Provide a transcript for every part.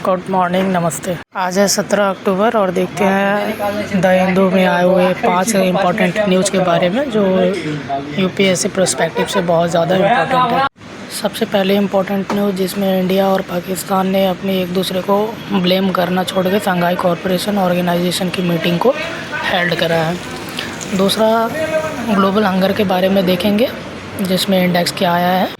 Good morning, नमस्ते। आज है 17 अक्टूबर और देखते हैं द हिंदू में आए हुए 5 इम्पोर्टेंट न्यूज़ के बारे में जो यूपीएससी प्रोस्पेक्टिव से बहुत ज़्यादा इम्पोर्टेंट है। सबसे पहले इम्पोर्टेंट न्यूज़ जिसमें इंडिया और पाकिस्तान ने अपनी एक दूसरे को ब्लेम करना छोड़ के शंघाई कॉरपोरेशन ऑर्गेनाइजेशन की मीटिंग को हेल्ड करा है। दूसरा ग्लोबल हंगर के बारे में देखेंगे जिसमें इंडेक्स क्या है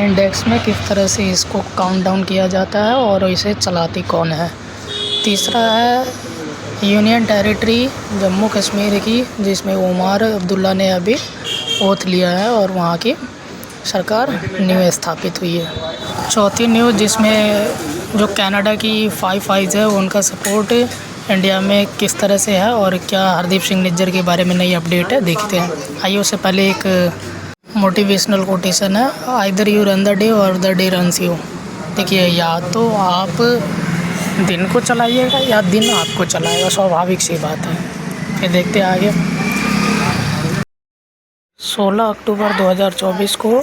इंडेक्स में किस तरह से इसको काउंट डाउन किया जाता है और इसे चलाती कौन है। तीसरा है यूनियन टेरिटरी जम्मू कश्मीर की जिसमें उमर अब्दुल्ला ने अभी ओथ लिया है और वहाँ की सरकार न्यू स्थापित हुई है। चौथी न्यूज़ जिसमें जो कनाडा की 5 आइज़ है उनका सपोर्ट इंडिया में किस तरह से है और क्या हरदीप सिंह निज्जर के बारे में नई अपडेट है, देखते हैं। आइए उससे पहले एक मोटिवेशनल कोटेशन है, either you run the day और द डे रन्स यू। देखिए, या तो आप दिन को चलाइएगा या दिन आपको चलाएगा, स्वाभाविक सी बात है। फिर देखते हैं आगे। 16 अक्टूबर 2024 को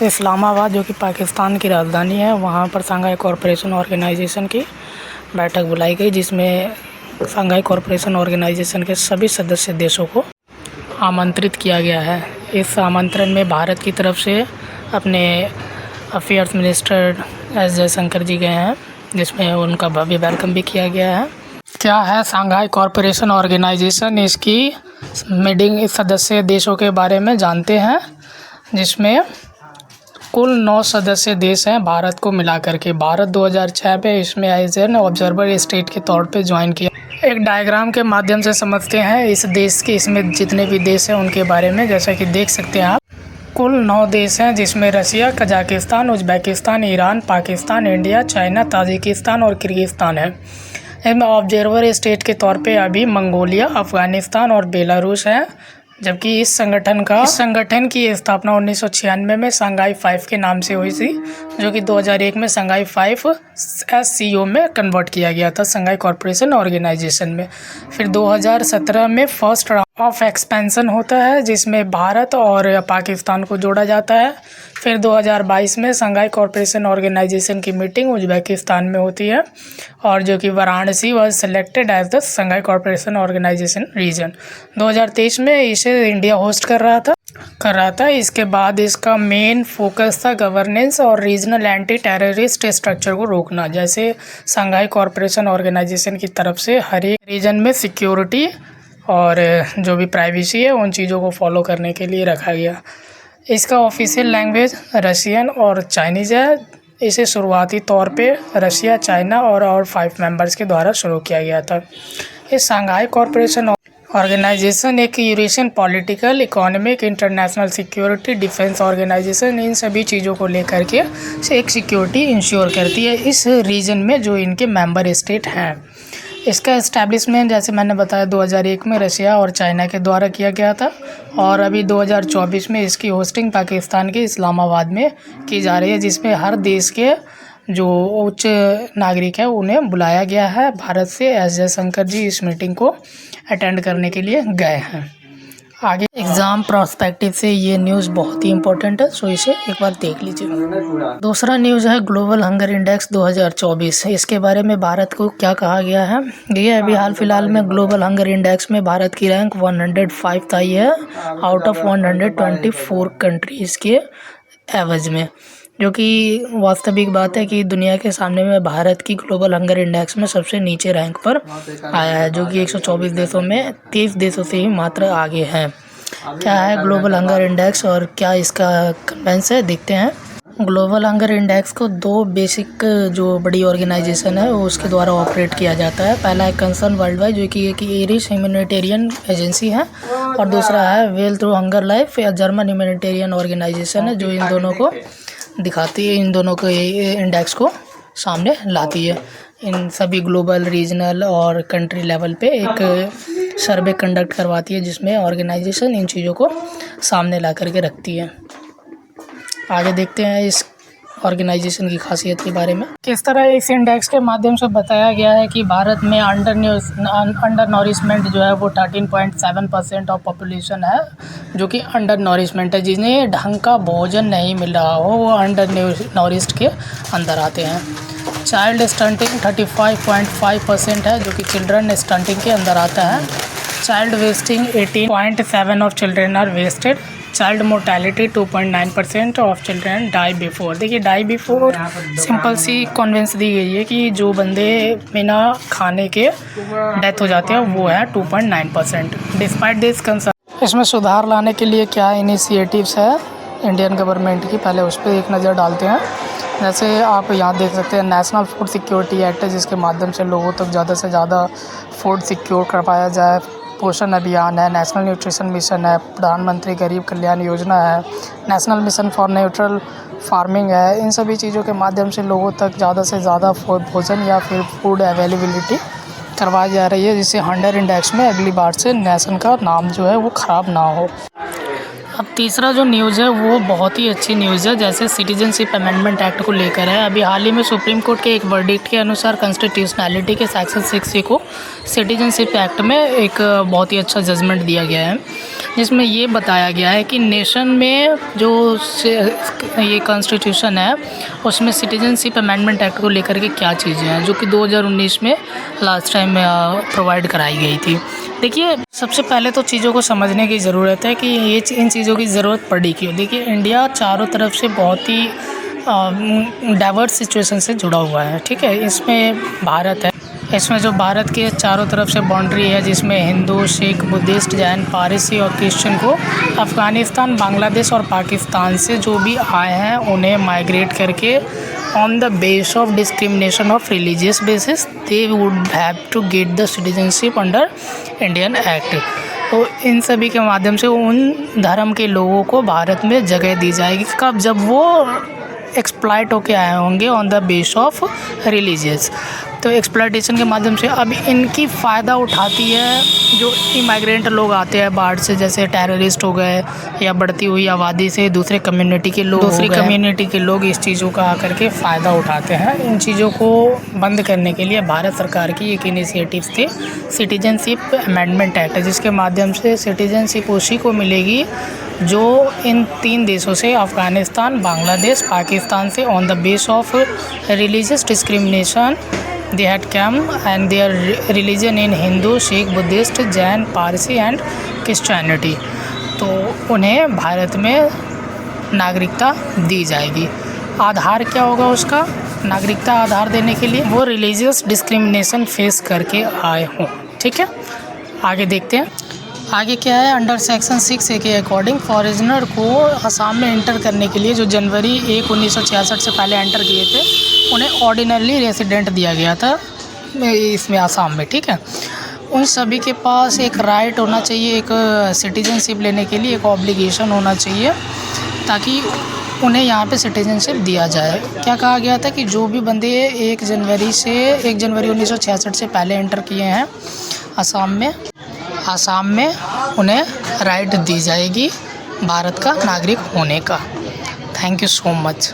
इस्लामाबाद जो कि पाकिस्तान की राजधानी है वहाँ पर शंघाई कॉरपोरेशन ऑर्गेनाइजेशन की बैठक बुलाई गई जिसमें शंघाई कॉरपोरेशन ऑर्गेनाइजेशन के सभी सदस्य देशों को आमंत्रित किया गया है। इस आमंत्रण में भारत की तरफ से अपने अफेयर्स मिनिस्टर एस जयशंकर जी गए हैं जिसमें उनका भव्य वेलकम भी किया गया है। क्या है शंघाई कॉरपोरेशन ऑर्गेनाइजेशन, इसकी मीटिंग सदस्य देशों के बारे में जानते हैं जिसमें कुल 9 सदस्य देश हैं भारत को मिला करके। भारत 2006 में इसमें एज एन ऑब्जर्वर स्टेट के तौर पे ज्वाइन किया। एक डायग्राम के माध्यम से समझते हैं इस देश के इसमें जितने भी देश हैं उनके बारे में। जैसा कि देख सकते हैं आप, कुल 9 देश हैं जिसमें Russia, Kazakhstan, Uzbekistan, Iran, Pakistan, India, China, Tajikistan और किर्गिस्तान है। इसमें ऑब्जर्वर स्टेट के तौर पे अभी मंगोलिया, अफ़गानिस्तान और बेलारूस है। जबकि इस संगठन की स्थापना 1996 में शंघाई 5 के नाम से हुई थी जो कि 2001 में शंघाई 5 SCO में कन्वर्ट किया गया था शंघाई कॉरपोरेशन ऑर्गेनाइजेशन में। फिर 2017 में फर्स्ट राउंड ऑफ एक्सपेंशन होता है जिसमें भारत और पाकिस्तान को जोड़ा जाता है। फिर 2022 में शंघाई कॉरपोरेशन ऑर्गेनाइजेशन की मीटिंग उज़्बेकिस्तान में होती है और जो कि Varanasi was selected as the Shanghai corporation organization region. 2023 में इसे इंडिया होस्ट कर रहा था। इसके बाद इसका मेन फोकस था गवर्नेंस और रीजनल एंटी टेररिस्ट स्ट्रक्चर को रोकना। जैसे शंघाई कॉरपोरेशन ऑर्गेनाइजेशन की तरफ से हर एक रीजन में सिक्योरिटी और जो भी प्राइवेसी है उन चीज़ों को फॉलो करने के लिए रखा गया। इसका ऑफिशियल लैंग्वेज रशियन और चाइनीज़ है। इसे शुरुआती तौर पे रशिया, चाइना और 5 मेंबर्स के द्वारा शुरू किया गया था। इस शंघाई कॉरपोरेशन ऑर्गेनाइजेशन एक Eurasian political, economic, international security, defence organisation, इन सभी चीज़ों को लेकर के एक सिक्योरिटी इंश्योर करती है इस रीजन में जो इनके मेंबर स्टेट हैं। इसका इस्टेब्लिशमेंट जैसे मैंने बताया 2001 में रशिया और चाइना के द्वारा किया गया था और अभी 2024 में इसकी होस्टिंग पाकिस्तान के इस्लामाबाद में की जा रही है जिसमें हर देश के जो उच्च नागरिक है उन्हें बुलाया गया है। भारत से एस जयशंकर जी इस मीटिंग को अटेंड करने के लिए गए हैं। आगे एग्ज़ाम प्रोस्पेक्टिव से ये न्यूज़ बहुत ही इंपॉर्टेंट है, सो इसे एक बार देख लीजिए। दूसरा न्यूज़ है ग्लोबल हंगर इंडेक्स 2024। इसके बारे में भारत को क्या कहा गया है, ये अभी हाल फिलहाल में ग्लोबल हंगर इंडेक्स में भारत की रैंक 105 आई है आउट ऑफ 124 कंट्रीज़ के एवरेज में, जो कि वास्तविक बात है कि दुनिया के सामने में भारत की ग्लोबल हंगर इंडेक्स में सबसे नीचे रैंक पर आया है जो कि 124 देशों में 30 देशों से ही मात्र आगे है। क्या है ग्लोबल हंगर इंडेक्स और क्या इसका कंटेंट्स है, देखते हैं। ग्लोबल हंगर इंडेक्स को 2 बेसिक जो बड़ी ऑर्गेनाइजेशन है वो उसके द्वारा ऑपरेट किया जाता है। पहला है कंसर्न वर्ल्ड वाइड जो कि एक आयरिश ह्यूमैनिटेरियन एजेंसी है और दूसरा है वेल थ्रू हंगर लाइफ या जर्मन ह्यूमैनिटेरियन ऑर्गेनाइजेशन है जो इन दोनों को दिखाती है, इन दोनों को इंडेक्स को सामने लाती है। इन सभी ग्लोबल, रीजनल और कंट्री लेवल पे एक सर्वे कंडक्ट करवाती है जिसमें ऑर्गेनाइजेशन इन चीज़ों को सामने ला करके रखती है। आगे देखते हैं इस ऑर्गेनाइजेशन की खासियत के बारे में। किस तरह इस इंडेक्स के माध्यम से बताया गया है कि भारत में अंडर नॉरिशमेंट जो है वो 13.7% ऑफ पॉपुलेशन है जो कि अंडर नॉरिशमेंट है। जिन्हें ढंग का भोजन नहीं मिल रहा हो वो अंडर नॉरिश्ड के अंदर आते हैं। चाइल्ड स्टंटिंग 35.5% है, जो कि चिल्ड्रन स्टंटिंग के अंदर आता है। Child wasting 18.7 of children are wasted. Child mortality 2.9% of children die before. देखिए डाई बिफोर सिंपल सी कॉन्वेंस दी गई है कि जो बंदे बिना खाने के डेथ हो जाते हैं वो है 2.9%। डिस्पाइट दिस कंसर्न, इसमें सुधार लाने के लिए क्या इनिशिएटिव्स है इंडियन गवर्नमेंट की, पहले उस पर एक नज़र डालते हैं। जैसे आप यहाँ देख सकते हैं नेशनल फूड सिक्योरिटी एक्ट है, जिसके माध्यम से लोगों तक ज़्यादा से ज़्यादा फूड सिक्योर करवाया जाए। पोषण अभियान है, नेशनल न्यूट्रिशन मिशन है, प्रधानमंत्री गरीब कल्याण योजना है, national mission for neutral farming है। इन सभी चीज़ों के माध्यम से लोगों तक ज़्यादा से ज़्यादा भोजन या फिर फूड अवेलेबिलिटी करवाई जा रही है, जिससे हंगर इंडेक्स में अगली बार से नेशन का नाम जो है वो ख़राब ना हो। अब तीसरा जो न्यूज़ है वो बहुत ही अच्छी न्यूज़ है, जैसे सिटीजनशिप अमेंडमेंट एक्ट को लेकर है। अभी हाल ही में सुप्रीम कोर्ट के एक वर्डिक्ट के अनुसार कॉन्स्टिट्यूशनैलिटी के सेक्शन 6 को सिटीजनशिप एक्ट में एक बहुत ही अच्छा जजमेंट दिया गया है, जिसमें ये बताया गया है कि नेशन में जो ये कॉन्स्टिट्यूशन है उसमें सिटीजनशिप अमेंडमेंट एक्ट को लेकर के क्या चीज़ें हैं, जो कि 2019 में लास्ट टाइम प्रोवाइड कराई गई थी। देखिए सबसे पहले तो चीज़ों को समझने की ज़रूरत है कि ये इन चीज़ों की ज़रूरत पड़ी क्यों। देखिए इंडिया चारों तरफ से बहुत ही डाइवर्स सिचुएशन से जुड़ा हुआ है, ठीक है। इसमें भारत है, इसमें जो भारत के चारों तरफ से बाउंड्री है, जिसमें हिंदू, सिख, बुद्धिस्ट, जैन, पारसी और क्रिश्चियन को अफ़गानिस्तान, बांग्लादेश और पाकिस्तान से जो भी आए हैं उन्हें माइग्रेट करके on the base of discrimination of religious basis they would have to get the citizenship under Indian act. तो इन सभी के माध्यम से उन धर्म के लोगों को भारत में जगह दी जाएगी, कब, जब वो एक्सप्लॉइट होके आए होंगे on the base of religious. तो एक्सप्लॉइटेशन के माध्यम से अब इनकी फ़ायदा उठाती है जो इमाइग्रेंट लोग आते हैं बाहर से, जैसे टेररिस्ट हो गए या बढ़ती हुई आबादी से दूसरी कम्युनिटी के लोग इस चीज़ों का आकर के फ़ायदा उठाते हैं। इन चीज़ों को बंद करने के लिए भारत सरकार की एक इनिशिएटिव थी सिटीजनशिप अमेंडमेंट एक्ट, जिसके माध्यम से सिटीजनशिप उसी को मिलेगी जो इन 3 देशों से, अफ़गानिस्तान, बांग्लादेश, पाकिस्तान से on the base of religious discrimination they had come and their religion in Hindu, Sikh, Buddhist, Jain, Parsi and Christianity, तो उन्हें भारत में नागरिकता दी जाएगी। आधार क्या होगा उसका? नागरिकता आधार देने के लिए वो रिलीजियस डिस्क्रिमिनेशन फेस करके आए हों, ठीक है। आगे देखते हैं आगे क्या है। अंडर सेक्शन 6A के अकॉर्डिंग फॉरेनर को असम में इंटर करने के लिए जो जनवरी 1, 1966 से पहले एंटर किए थे उन्हें ऑर्डिनरी रेसिडेंट दिया गया था इसमें असम में, ठीक है। उन सभी के पास एक राइट होना चाहिए, एक सिटीजनशिप लेने के लिए एक ऑब्लिगेशन होना चाहिए, ताकि उन्हें यहाँ पे सिटीजनशिप दिया जाए। क्या कहा गया था कि जो भी बंदे 1 जनवरी 1966 से पहले एंटर किए हैं असम में उन्हें राइट दी जाएगी भारत का नागरिक होने का। Thank you so much.